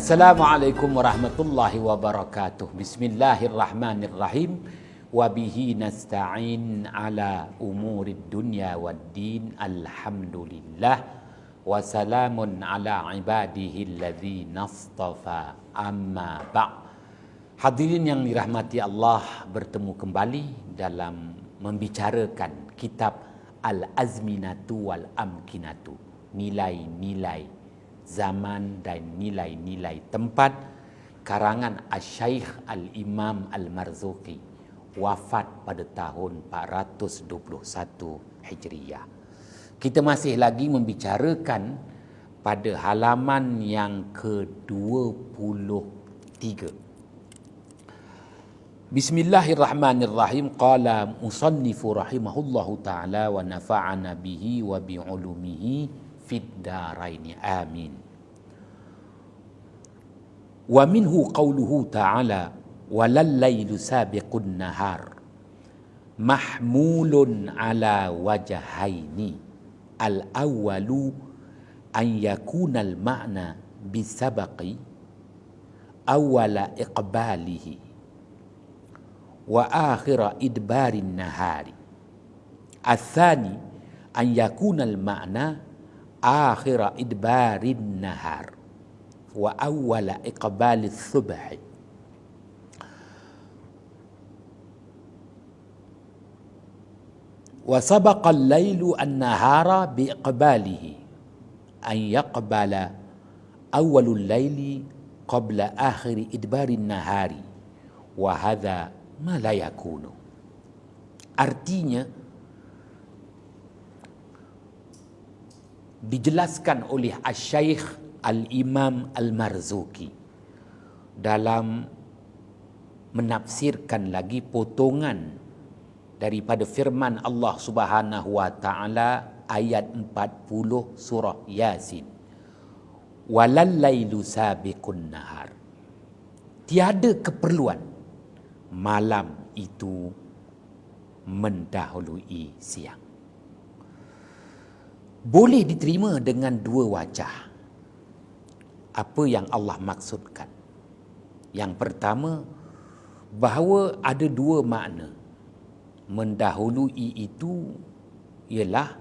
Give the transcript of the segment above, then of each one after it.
Assalamualaikum warahmatullahi wabarakatuh. Bismillahirrahmanirrahim. Wabihi nasta'in ala umurid dunya waddin. Alhamdulillah. Wassalamun ala ibadihi alladhi nastafa amma ba'. Hadirin yang dirahmati Allah, bertemu kembali dalam membicarakan kitab Al-Azminatu wal-Amkinatu, nilai-nilai zaman dan nilai-nilai tempat, karangan Asy-Syaikh Al-Imam Al-Marzuqi, wafat pada tahun 421 Hijriyah. Kita masih lagi membicarakan pada halaman yang ke-23. Bismillahirrahmanirrahim. Qala musannifu rahimahullahu ta'ala wa nafa'ana bihi wa bi'ulumihi fid daraini amin. Wa minhu qawluhu ta'ala walal lailu sabiqun nahar mahmulun ala wajahaini. Al awwalu an yakuna al ma'na bisabaqi awwala iqbalihi wa akhira idbarin nahari. Athani an yakuna al ma'na akhira idbarin nahar wa awwala iqbalis subhi. Wa sabaqa al-lailu an-nahara biiqbalihi an yaqbala awwalul laili qabla akhiri idbarin nahari wa hadha ma la yakunu. Artinya dijelaskan oleh Asy-Syaikh Al-Imam Al-Marzuqi dalam menafsirkan lagi potongan daripada firman Allah Subhanahu wa taala ayat 40 surah Yasin. Walal lailu sabiqun nahar. Tiada keperluan malam itu mendahului siang. Boleh diterima dengan dua wajah. Apa yang Allah maksudkan? Yang pertama, bahawa ada dua makna. Mendahului itu ialah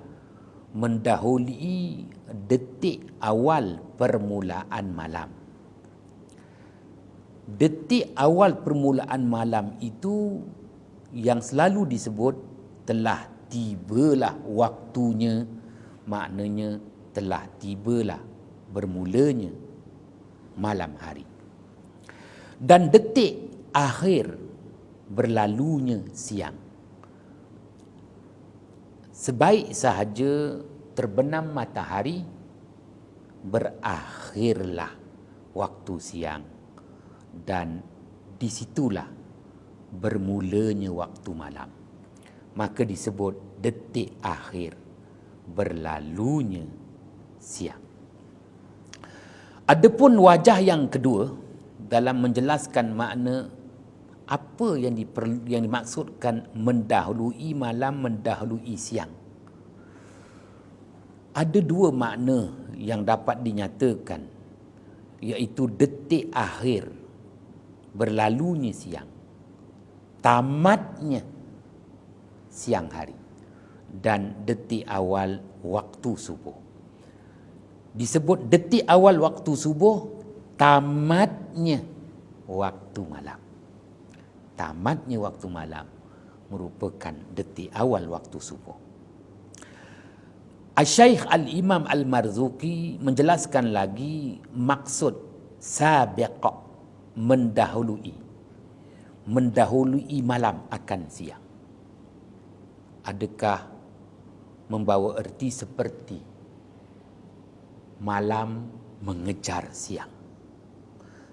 mendahului detik awal permulaan malam. Detik awal permulaan malam itu yang selalu disebut telah tibalah waktunya, maknanya telah tibalah bermulanya malam hari. Dan detik akhir berlalunya siang. Sebaik sahaja terbenam matahari, berakhirlah waktu siang, dan disitulah bermulanya waktu malam. Maka disebut detik akhir berlalunya siang. Adapun wajah yang kedua dalam menjelaskan makna apa yang dimaksudkan mendahului malam, mendahului siang. Ada dua makna yang dapat dinyatakan, iaitu detik akhir berlalunya siang, tamatnya siang hari, dan detik awal waktu subuh. Disebut detik awal waktu subuh, tamatnya waktu malam. Tamatnya waktu malam merupakan detik awal waktu subuh. Asy-Syaikh Al-Imam Al-Marzuqi menjelaskan lagi maksud sabiq, mendahului malam akan siang. Adakah membawa erti seperti malam mengejar siang,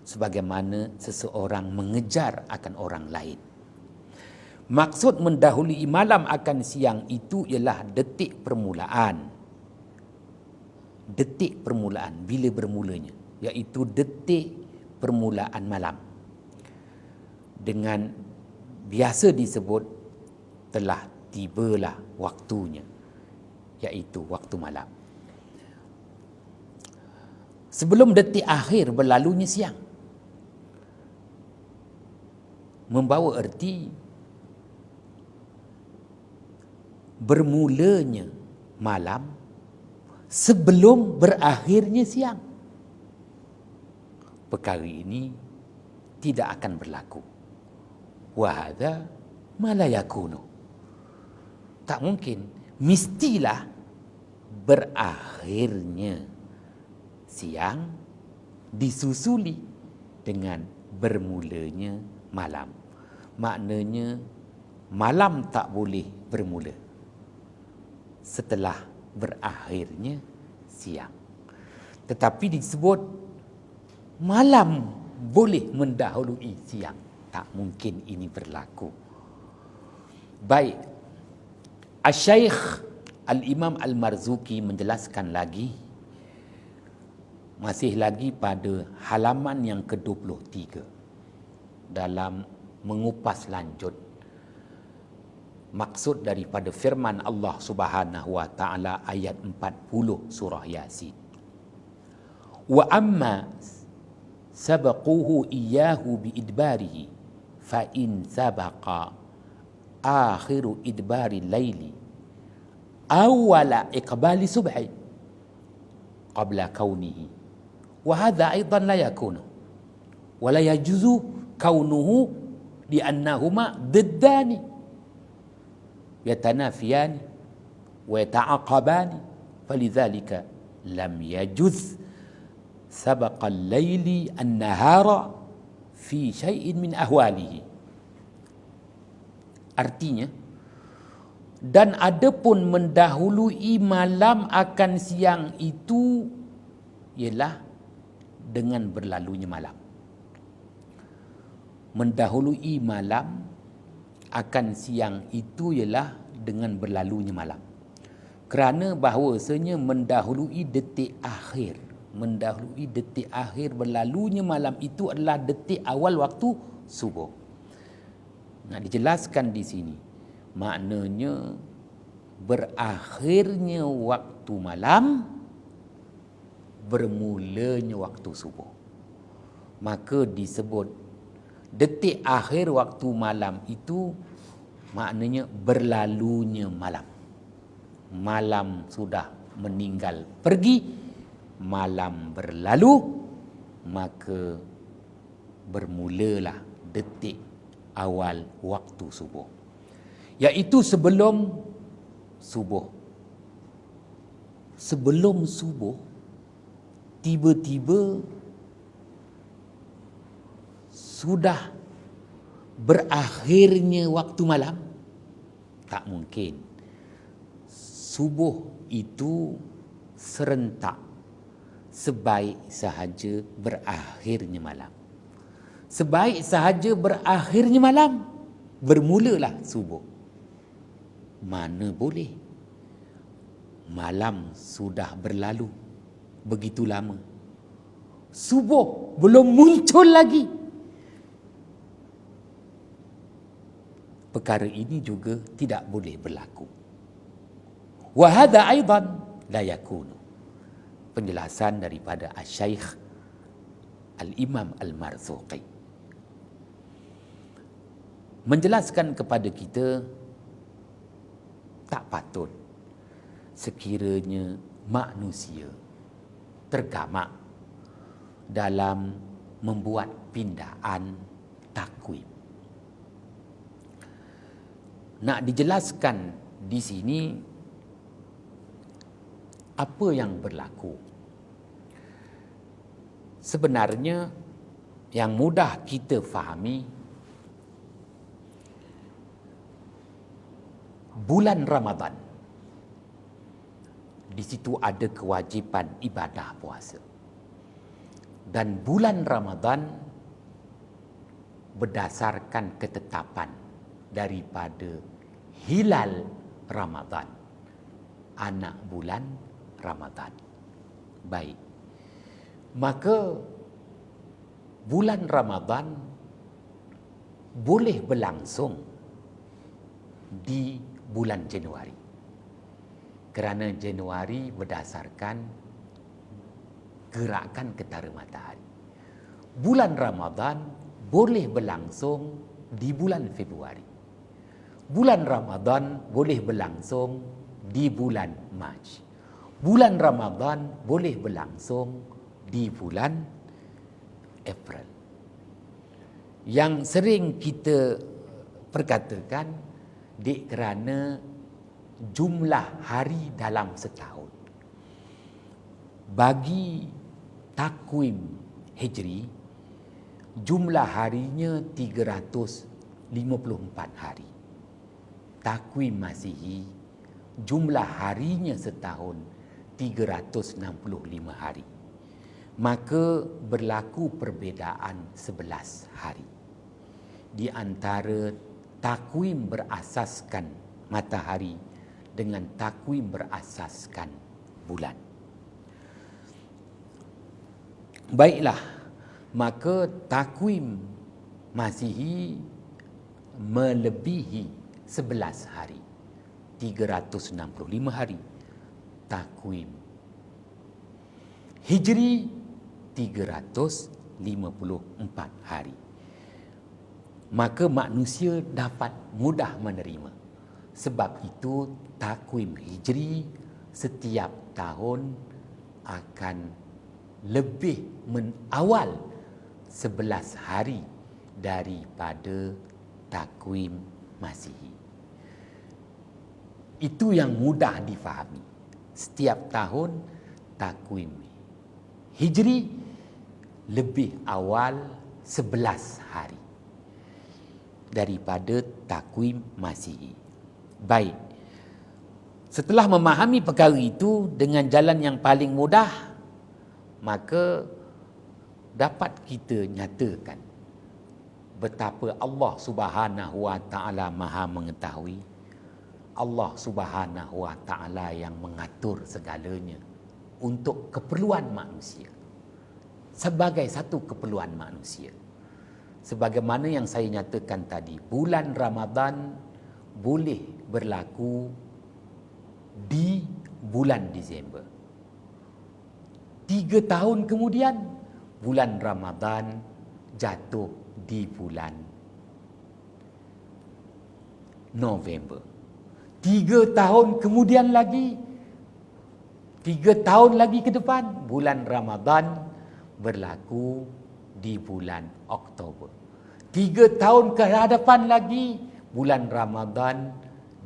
sebagaimana seseorang mengejar akan orang lain. Maksud mendahului malam akan siang itu ialah detik permulaan. Detik permulaan, bila bermulanya, iaitu detik permulaan malam. Dengan biasa disebut telah tibalah waktunya, iaitu waktu malam. sebelum detik akhir berlalunya siang. Membawa erti bermulanya malam sebelum berakhirnya siang. Perkara ini tidak akan berlaku. Wa hadza ma la yakunu. Tak mungkin, mestilah berakhirnya siang disusuli dengan bermulanya malam. Maknanya malam tak boleh bermula setelah berakhirnya siang. Tetapi disebut malam boleh mendahului siang. Tak mungkin ini berlaku. Baik, Asy-Syaikh Al-Imam Al-Marzuki menjelaskan lagi, masih lagi pada halaman yang ke-23 dalam mengupas lanjut maksud daripada firman Allah Subhanahu wa taala ayat 40 surah Yasin. Wa amma sabaquhu iyyahu bi idbarihi fa in sabaqa akhiru idbari laili awwala iqbali subhi qabla kaunihi wa hadha aidan la yakunu wa la yajuzu kaunuhu li'annahuma diddani yatanafiyani wa yata'aqabani falidhalika lam yajuz sabaqa al-laili an-nahara fi syai'in min ahwalihi. Artinya, dan adapun mendahului malam akan siang itu ialah dengan berlalunya malam. Mendahului malam akan siang itu ialah dengan berlalunya malam. Kerana bahawasanya mendahului detik akhir berlalunya malam itu adalah detik awal waktu subuh. Nak dijelaskan di sini, maknanya berakhirnya waktu malam, bermulanya waktu subuh. Maka disebut detik akhir waktu malam itu maknanya berlalunya malam. Malam sudah meninggal pergi, malam berlalu, maka bermulalah detik awal waktu subuh, iaitu sebelum subuh. Sebelum subuh tiba-tiba sudah berakhirnya waktu malam, tak mungkin. Subuh itu serentak, sebaik sahaja berakhirnya malam. Sebaik sahaja berakhirnya malam, bermulalah subuh. Mana boleh. Malam sudah berlalu begitu lama, subuh belum muncul lagi. Perkara ini juga tidak boleh berlaku. Wa hadza aidan la yakunu. Penjelasan daripada Asy-Syaikh Al-Imam Al-Marzuqi menjelaskan kepada kita, tak patut sekiranya manusia tergamak dalam membuat pindaan takwim. Nak dijelaskan di sini apa yang berlaku. Sebenarnya yang mudah kita fahami, bulan Ramadan, di situ ada kewajipan ibadah puasa. Dan bulan Ramadan berdasarkan ketetapan daripada hilal Ramadan, anak bulan Ramadan. Baik. Maka bulan Ramadan boleh berlangsung di bulan Januari. Kerana Januari berdasarkan gerakan ketara matahari. Bulan Ramadan boleh berlangsung di bulan Februari. Bulan Ramadan boleh berlangsung di bulan Mac. Bulan Ramadan boleh berlangsung di bulan April. Yang sering kita perkatakan kerana jumlah hari dalam setahun. Bagi takwim Hijri, jumlah harinya 354 hari. Takwim Masihi, jumlah harinya setahun 365 hari. Maka berlaku perbezaan 11 hari di antara takwim berasaskan matahari dengan takwim berasaskan bulan. Baiklah, maka takwim Masihi melebihi 11 hari, 365 hari. Takwim Hijri 354 hari. Maka manusia dapat mudah menerima. Sebab itu takwim Hijri setiap tahun akan lebih awal 11 hari daripada takwim Masihi. Itu yang mudah difahami. Setiap tahun takwim Hijri lebih awal 11 hari daripada takwim Masihi. Baik. Setelah memahami perkara itu dengan jalan yang paling mudah, maka dapat kita nyatakan betapa Allah Subhanahu wa taala Maha mengetahui. Allah Subhanahu wa taala yang mengatur segalanya untuk keperluan manusia. Sebagai satu keperluan manusia. Sebagaimana yang saya nyatakan tadi, bulan Ramadan boleh berlaku di bulan Disember. 3 tahun kemudian, bulan Ramadan jatuh di bulan November. 3 tahun kemudian lagi, 3 tahun lagi ke depan, bulan Ramadan berlaku di bulan Oktober. 3 tahun ke hadapan lagi, bulan Ramadan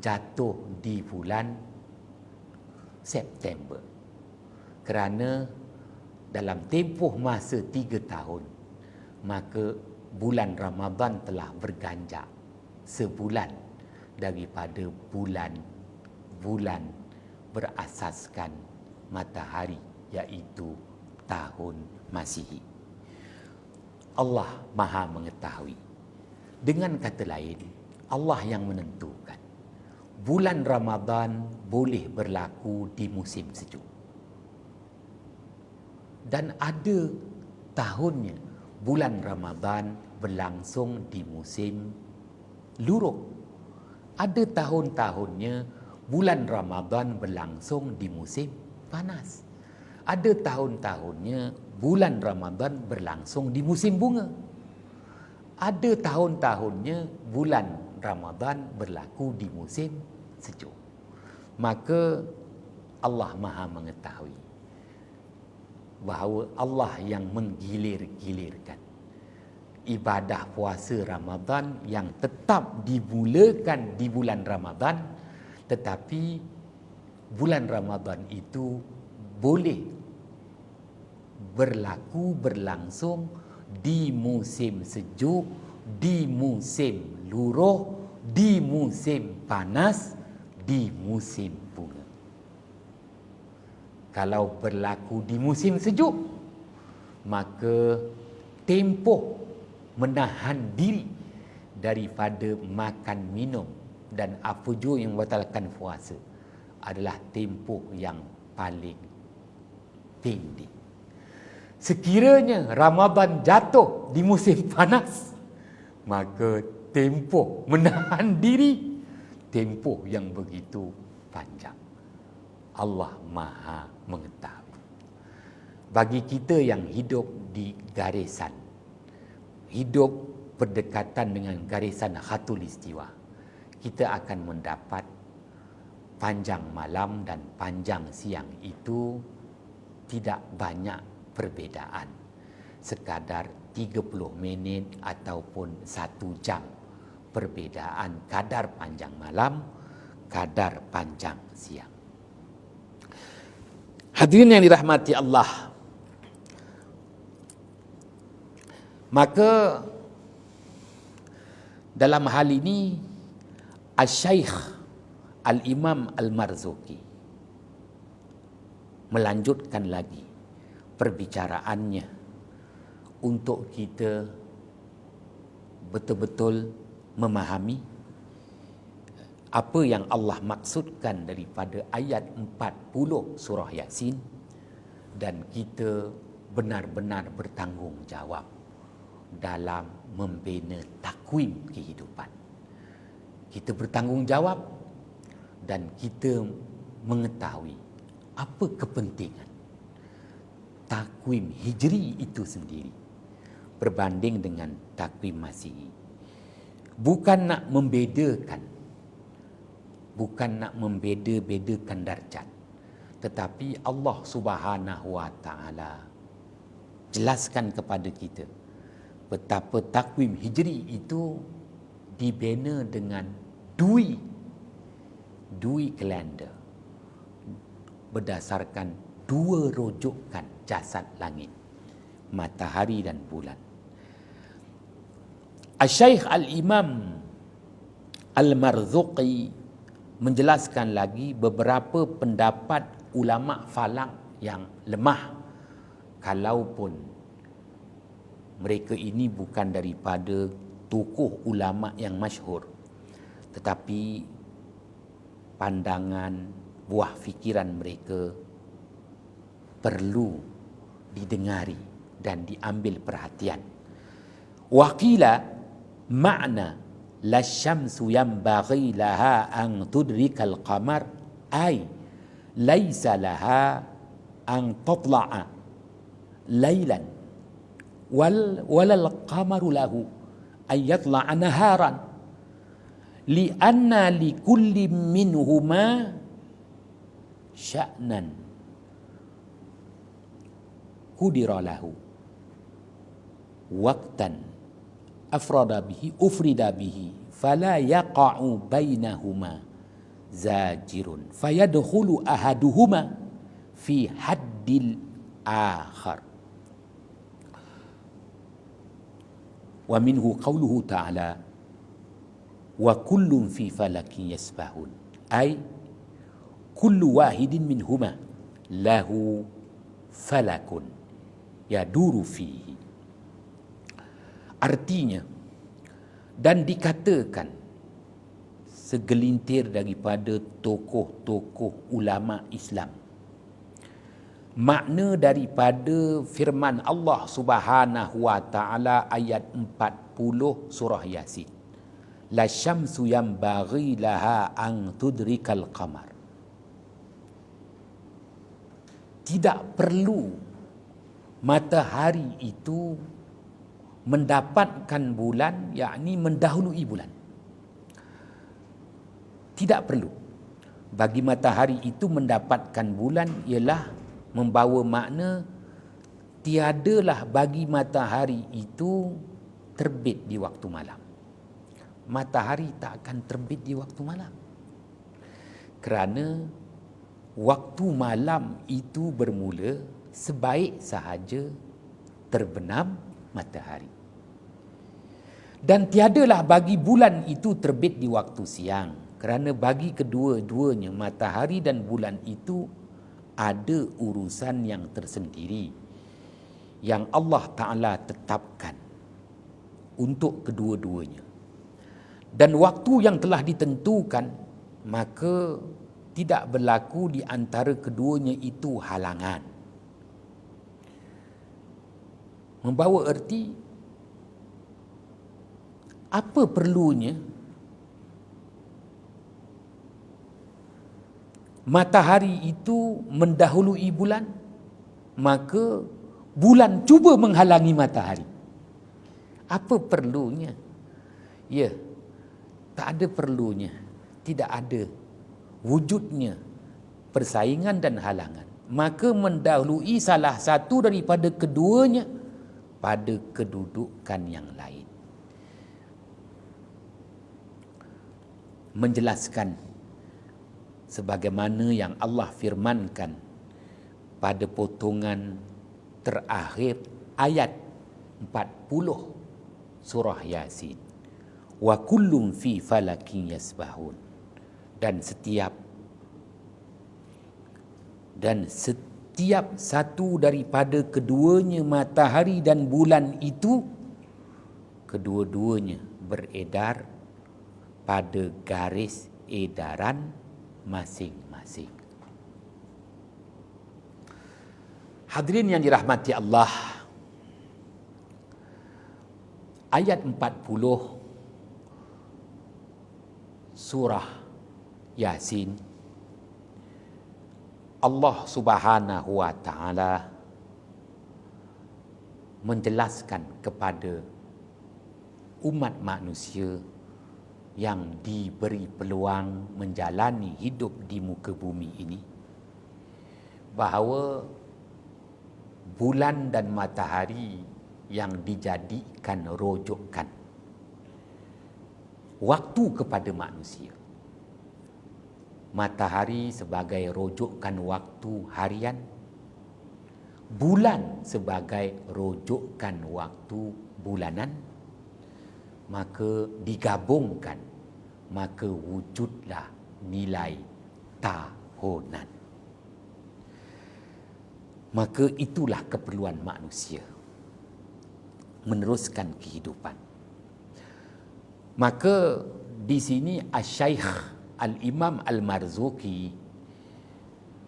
jatuh di bulan September. Kerana dalam tempoh masa 3 tahun, maka bulan Ramadan telah berganjak sebulan daripada bulan berasaskan matahari, iaitu tahun Masihi. Allah Maha mengetahui. Dengan kata lain, Allah yang menentukan bulan Ramadan boleh berlaku di musim sejuk. Dan ada tahunnya bulan Ramadan berlangsung di musim luruh. Ada tahun-tahunnya bulan Ramadan berlangsung di musim panas. Ada tahun-tahunnya bulan Ramadan berlangsung di musim bunga. Ada tahun-tahunnya bulan Ramadan berlaku di musim sejuk. Maka Allah Maha mengetahui bahawa Allah yang menggilir-gilirkan ibadah puasa Ramadan yang tetap dimulakan di bulan Ramadan, tetapi bulan Ramadan itu boleh berlangsung di musim sejuk, di musim luruh, di musim panas, di musim bunga. Kalau berlaku di musim sejuk, maka tempoh menahan diri daripada makan minum dan apa jua yang membatalkan puasa adalah tempoh yang paling pendek. Sekiranya Ramadan jatuh di musim panas, maka tempoh menahan diri tempoh yang begitu panjang. Allah Maha mengetahui. bagi kita yang hidup di garisan, hidup berdekatan dengan garisan khatulistiwa, kita akan mendapat panjang malam dan panjang siang itu tidak banyak perbezaan, sekadar 30 minit ataupun 1 jam perbezaan kadar panjang malam, kadar panjang siang. Hadirin yang dirahmati Allah, maka dalam hal ini Al-Syaikh Al-Imam Al-Marzuki melanjutkan lagi perbicaraannya untuk kita betul-betul memahami apa yang Allah maksudkan daripada ayat 40 surah Yasin, dan kita benar-benar bertanggungjawab dalam membina takwim kehidupan. Kita bertanggungjawab dan kita mengetahui apa kepentingan takwim Hijri itu sendiri berbanding dengan takwim Masihi. Bukan nak membedakan, bukan nak membeda-bedakan darjat, tetapi Allah Subhanahu wa taala jelaskan kepada kita betapa takwim Hijri itu dibina dengan dui kalender berdasarkan 2 rujukan jasad langit, matahari dan bulan. Al-Syaikh Al-Imam Al-Marzuki menjelaskan lagi beberapa pendapat ulama falak yang lemah, kalaupun mereka ini bukan daripada tokoh ulama yang masyhur, tetapi pandangan, buah fikiran mereka perlu didengari dan diambil perhatian. Waqila makna la syamsu yanbaghi laha an tudrikal qamar ay laisa laha an tatla'a lailan walal qamaru lahu ay yatla'a naharan li'anna likulli minhuma sya'nan qudira lahu waqtan ufrida bihi fala yaqa'u bainahuma zajirun fayadkhulu ahaduhuma fi haddil akhar. Wa minhu qawluhu ta'ala wa kullun fi falakin yasbahun ay kullu wahidin minhuma lahu falakun yaduru fihi. Artinya, dan dikatakan segelintir daripada tokoh-tokoh ulama Islam, makna daripada firman Allah Subhanahu wa taala ayat 40 surah Yasin, la syamsu yanbaghi laha an tudrikal qamar, tidak perlu matahari itu mendapatkan bulan, yakni mendahului bulan. Tidak perlu. Bagi matahari itu mendapatkan bulan ialah membawa makna tiadalah bagi matahari itu terbit di waktu malam. Matahari tak akan terbit di waktu malam. Kerana waktu malam itu bermula sebaik sahaja terbenam matahari. Dan tiadalah bagi bulan itu terbit di waktu siang, kerana bagi kedua-duanya matahari dan bulan itu ada urusan yang tersendiri yang Allah Ta'ala tetapkan untuk kedua-duanya. Dan waktu yang telah ditentukan, maka tidak berlaku di antara keduanya itu halangan. Membawa erti apa perlunya matahari itu mendahului bulan? maka bulan cuba menghalangi matahari. Apa perlunya? Ya, tak ada perlunya. Tidak ada wujudnya persaingan dan halangan. Maka mendahului salah satu daripada keduanya pada kedudukan yang lain. Menjelaskan sebagaimana yang Allah firmankan pada potongan terakhir ayat 40 surah Yasin. Wa kullum fi falakin yasbahun. Dan setiap satu daripada keduanya, matahari dan bulan itu, kedua-duanya beredar pada garis edaran masing-masing. Hadirin yang dirahmati Allah, ayat 40 surah Yasin, Allah Subhanahu wa taala menjelaskan kepada umat manusia yang diberi peluang menjalani hidup di muka bumi ini, bahawa bulan dan matahari yang dijadikan rujukan waktu kepada manusia. Matahari sebagai rujukan waktu harian, bulan sebagai rujukan waktu bulanan, maka digabungkan, maka wujudlah nilai tahunan. Maka itulah keperluan manusia meneruskan kehidupan. Maka di sini Asy-Syaikh Al-Imam Al-Marzuki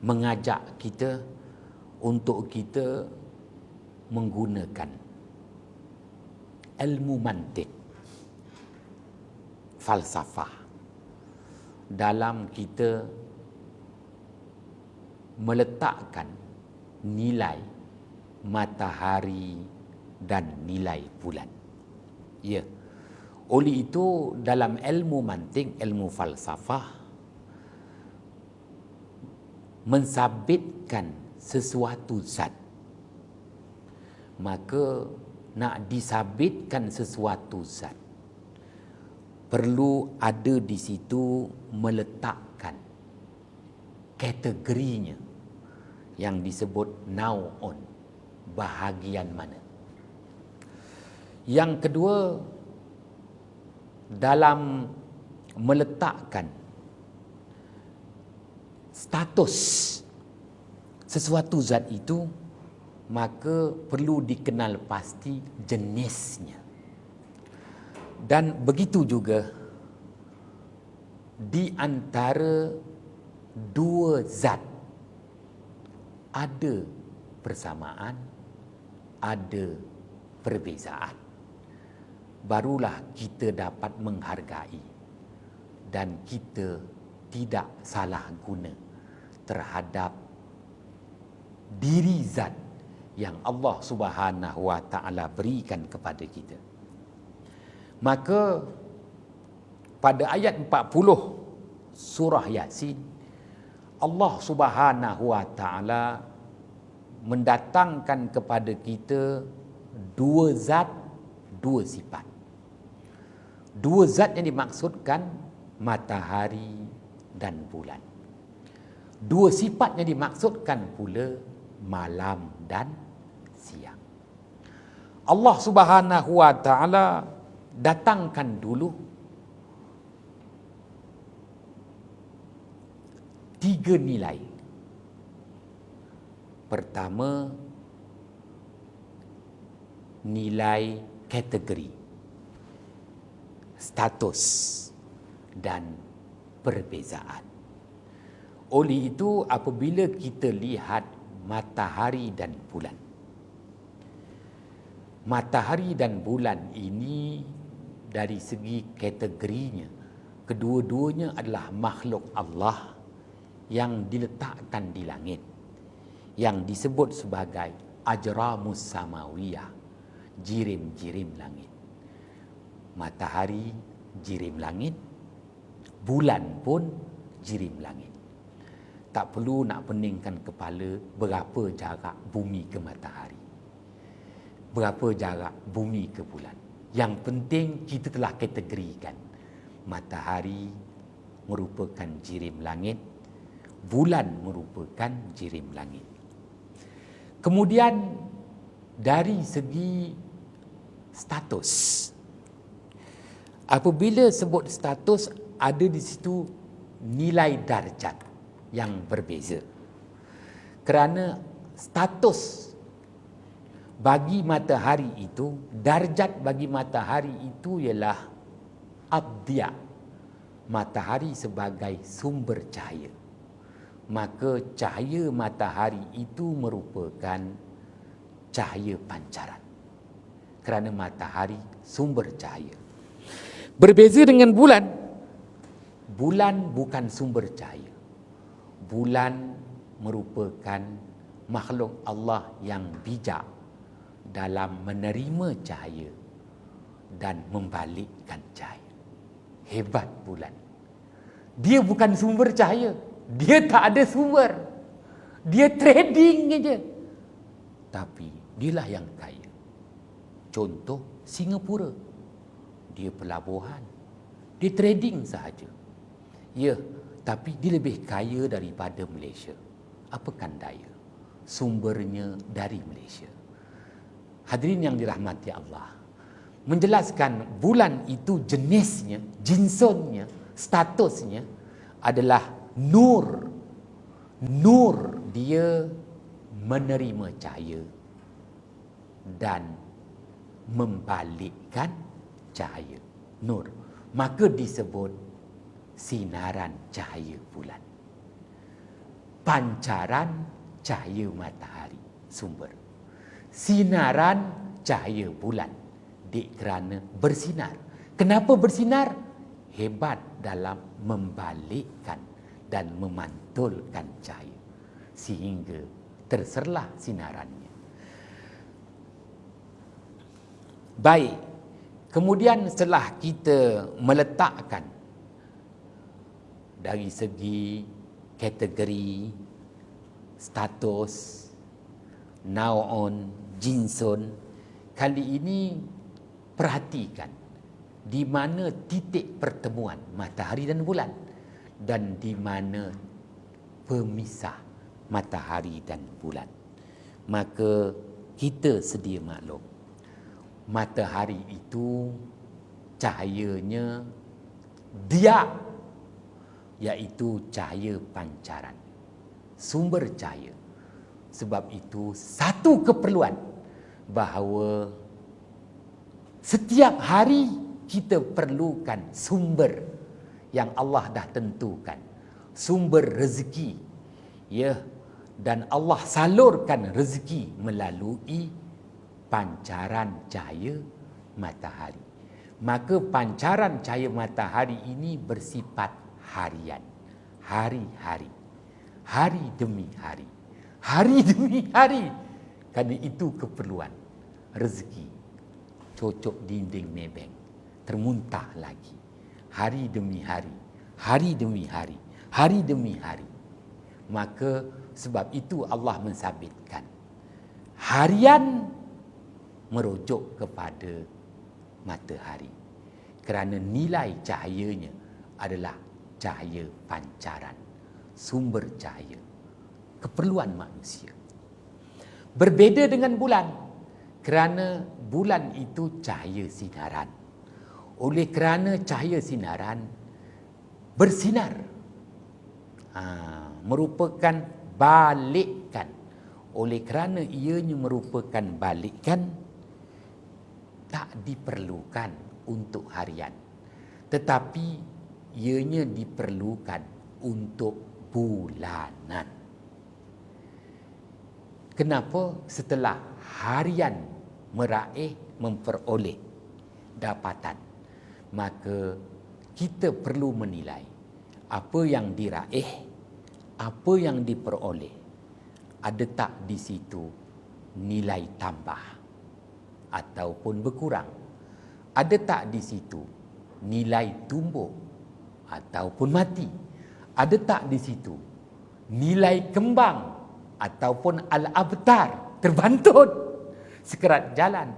mengajak kita untuk kita menggunakan ilmu mantik, falsafah dalam kita meletakkan nilai matahari dan nilai bulan. Ya. Oleh itu dalam ilmu mantik, ilmu falsafah, mensabitkan sesuatu zat, maka nak disabitkan sesuatu zat perlu ada di situ meletakkan kategorinya yang disebut nau'un, bahagian mana. Yang kedua, dalam meletakkan status sesuatu zat itu, maka perlu dikenal pasti jenisnya. Dan begitu juga di antara dua zat ada persamaan, ada perbezaan. Barulah kita dapat menghargai dan kita tidak salah guna terhadap diri zat yang Allah Subhanahu wa taala berikan kepada kita. Maka pada ayat 40 surah Yasin, Allah Subhanahu wa taala mendatangkan kepada kita dua zat, dua sifat. Dua zat yang dimaksudkan matahari dan bulan. Dua sifat yang dimaksudkan pula malam dan siang. Allah Subhanahu wa taala datangkan dulu tiga nilai. Pertama, nilai kategori, status dan perbezaan. Oleh itu, apabila kita lihat matahari dan bulan, matahari dan bulan ini dari segi kategorinya, kedua-duanya adalah makhluk Allah yang diletakkan di langit, yang disebut sebagai ajramus samawiyah, jirim-jirim langit. Matahari jirim langit, bulan pun jirim langit. Tak perlu nak peningkan kepala berapa jarak bumi ke matahari, berapa jarak bumi ke bulan. Yang penting kita telah kategorikan matahari merupakan jirim langit, bulan merupakan jirim langit. Kemudian dari segi status, apabila sebut status, ada di situ nilai darjat yang berbeza. Kerana status bagi matahari itu, darjat bagi matahari itu ialah abdiya, matahari sebagai sumber cahaya. Maka cahaya matahari itu merupakan cahaya pancaran. Kerana matahari sumber cahaya. Berbeza dengan bulan. Bulan bukan sumber cahaya. Bulan merupakan makhluk Allah yang bijak dalam menerima cahaya dan membalikkan cahaya. Hebat bulan. Dia bukan sumber cahaya. Dia tak ada sumber. Dia trading saja. Tapi dialah yang kaya. Contoh Singapura. Dia pelabuhan. Dia trading sahaja. Ya, tapi dia lebih kaya daripada Malaysia. Apakan daya? Sumbernya dari Malaysia. Hadirin yang dirahmati Allah, menjelaskan bulan itu jenisnya, jinsonnya, statusnya adalah nur. Nur, dia menerima cahaya dan membalikkan cahaya. Nur. Maka disebut sinaran cahaya bulan. Pancaran cahaya matahari, sumber. Sinaran cahaya bulan, kerana bersinar. Kenapa bersinar? Hebat dalam membalikkan dan memantulkan cahaya sehingga terserlah sinarannya. Baik, kemudian setelah kita meletakkan dari segi kategori, status, naon, jinsun, kali ini perhatikan di mana titik pertemuan matahari dan bulan dan di mana pemisah matahari dan bulan. Maka kita sedia maklum, matahari itu cahayanya dia, iaitu cahaya pancaran, sumber cahaya. Sebab itu satu keperluan bahawa setiap hari kita perlukan sumber yang Allah dah tentukan, sumber rezeki, ya, dan Allah salurkan rezeki melalui pancaran cahaya matahari. Maka pancaran cahaya matahari ini bersifat harian, hari-hari, hari demi hari, hari demi hari. Kerana itu keperluan rezeki. Cocok dinding mebeng, termuntah lagi. Hari demi hari, hari demi hari, hari demi hari. Maka sebab itu Allah mensabitkan harian merujuk kepada matahari. Kerana nilai cahayanya adalah cahaya pancaran, sumber cahaya, keperluan manusia. Berbeza dengan bulan, kerana bulan itu cahaya sinaran. Oleh kerana cahaya sinaran bersinar, merupakan balikkan. Oleh kerana ianya merupakan balikkan, tak diperlukan untuk harian, tetapi ianya diperlukan untuk bulanan. Kenapa? Setelah harian meraih memperoleh dapatan, maka kita perlu menilai apa yang diraih, apa yang diperoleh, ada tak di situ nilai tambah ataupun berkurang? Ada tak di situ nilai tumbuh ataupun mati? Ada tak di situ nilai kembang ataupun al-abtar, terbantut sekerat jalan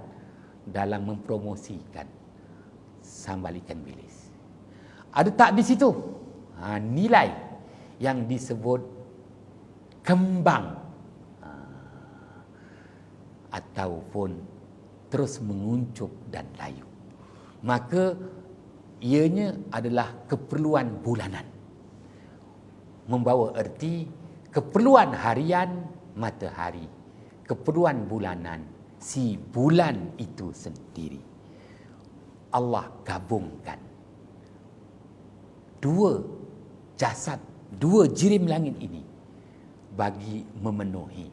dalam mempromosikan sambal ikan bilis? Ada tak di situ nilai yang disebut kembang ataupun terus menguncup dan layu? Maka ianya adalah keperluan bulanan, membawa erti keperluan harian matahari, keperluan bulanan si bulan itu sendiri. Allah gabungkan dua jasad, dua jirim langit ini bagi memenuhi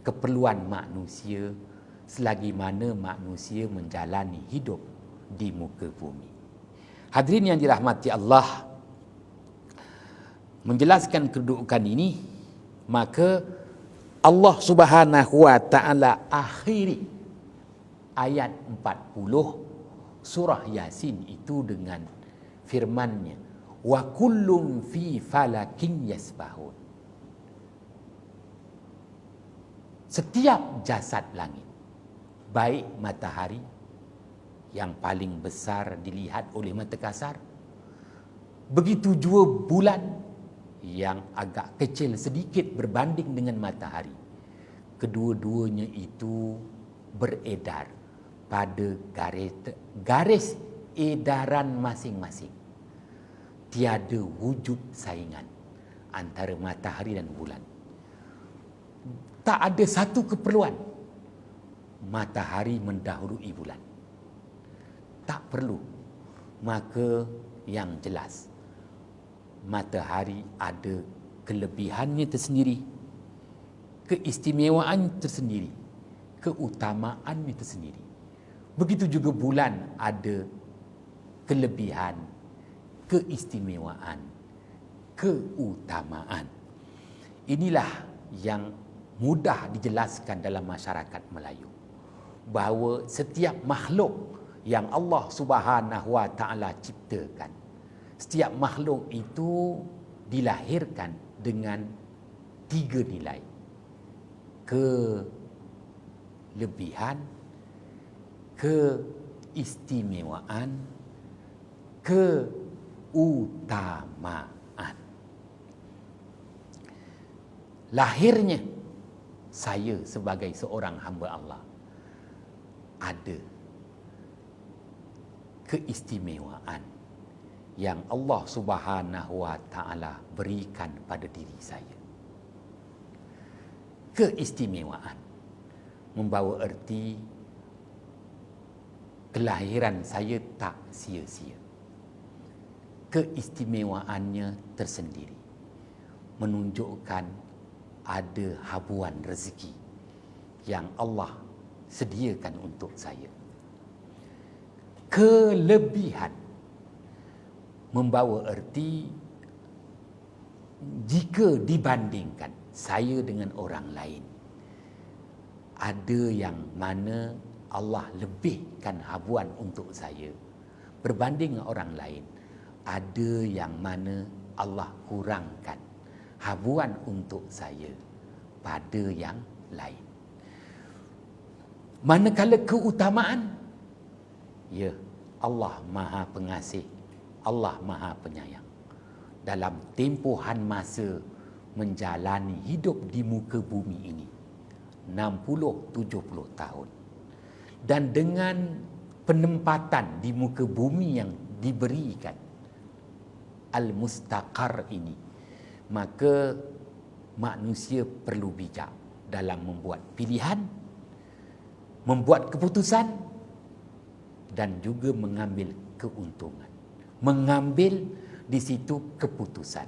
keperluan manusia selagi mana manusia menjalani hidup di muka bumi. Hadirin yang dirahmati Allah, menjelaskan kedudukan ini, maka Allah Subhanahu wa taala akhiri ayat 40 surah Yasin itu dengan firman-Nya, wa kullum fi falakin yasbahun. Setiap jasad langit, baik matahari yang paling besar dilihat oleh mata kasar, begitu juga bulan yang agak kecil sedikit berbanding dengan matahari, kedua-duanya itu beredar pada garis edaran masing-masing. Tiada wujud saingan antara matahari dan bulan. Tak ada satu keperluan matahari mendahului bulan, tak perlu. Maka yang jelas, matahari ada kelebihannya tersendiri, keistimewaan tersendiri, keutamaannya tersendiri. Begitu juga bulan ada kelebihan, keistimewaan, keutamaan. Inilah yang mudah dijelaskan dalam masyarakat Melayu, bahawa setiap makhluk yang Allah Subhanahu wa taala ciptakan, setiap makhluk itu dilahirkan dengan 3 nilai: kelebihan, keistimewaan, keutamaan. Lahirnya saya sebagai seorang hamba Allah ada keistimewaan yang Allah Subhanahu wa taala berikan pada diri saya. Keistimewaan membawa erti kelahiran saya tak sia-sia. Keistimewaannya tersendiri menunjukkan ada habuan rezeki yang Allah sediakan untuk saya. Kelebihan membawa erti jika dibandingkan saya dengan orang lain, ada yang mana Allah lebihkan habuan untuk saya berbanding dengan orang lain, ada yang mana Allah kurangkan habuan untuk saya pada yang lain. Manakala keutamaan, ya, Allah Maha Pengasih, Allah Maha Penyayang. Dalam tempohan masa menjalani hidup di muka bumi ini 60-70 tahun, dan dengan penempatan di muka bumi yang diberikan al-mustaqar ini, maka manusia perlu bijak dalam membuat pilihan, membuat keputusan, dan juga mengambil keuntungan. Mengambil di situ keputusan.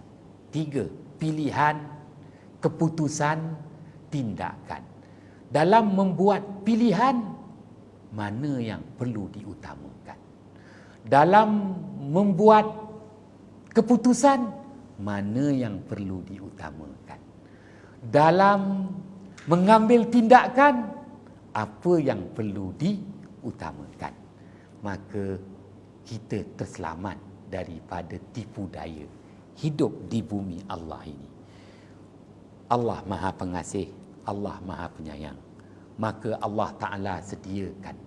3, pilihan, keputusan, tindakan. Dalam membuat pilihan, mana yang perlu diutamakan. Dalam membuat keputusan, mana yang perlu diutamakan. dalam mengambil tindakan apa yang perlu diutamakan. Maka kita terselamat daripada tipu daya hidup di bumi Allah ini. Allah Maha Pengasih, Allah Maha Penyayang. Maka Allah Ta'ala sediakan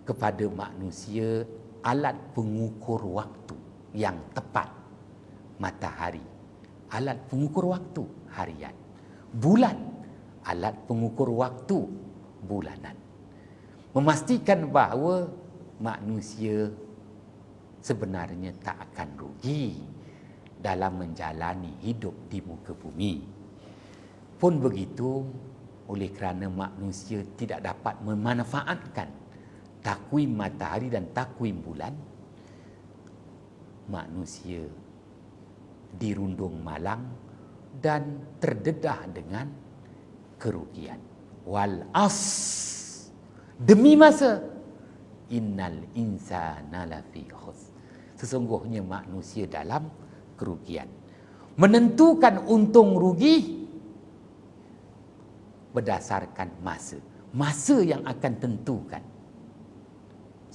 kepada manusia alat pengukur waktu yang tepat. Matahari, alat pengukur waktu harian. Bulan, alat pengukur waktu bulanan. Memastikan bahawa manusia sebenarnya tak akan rugi dalam menjalani hidup di muka bumi. Pun begitu, oleh kerana manusia tidak dapat memanfaatkan takwim matahari dan takwim bulan, manusia dirundung malang dan terdedah dengan kerugian. Wal as, demi masa, innal insana lafi khusr, sesungguhnya manusia dalam kerugian. Menentukan untung rugi berdasarkan masa yang akan tentukan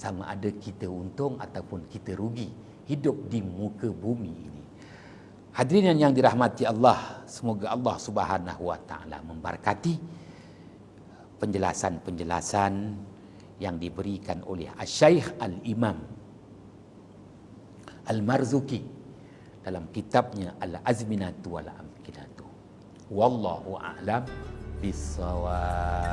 sama ada kita untung ataupun kita rugi hidup di muka bumi ini. Hadirin yang dirahmati Allah, semoga Allah Subhanahu wa taala memberkati penjelasan-penjelasan yang diberikan oleh Asy-Syaikh Al-Imam Al-Marzuki dalam kitabnya Al-Azminatu wal Amkinatu. Wallahu a'lam bissawab.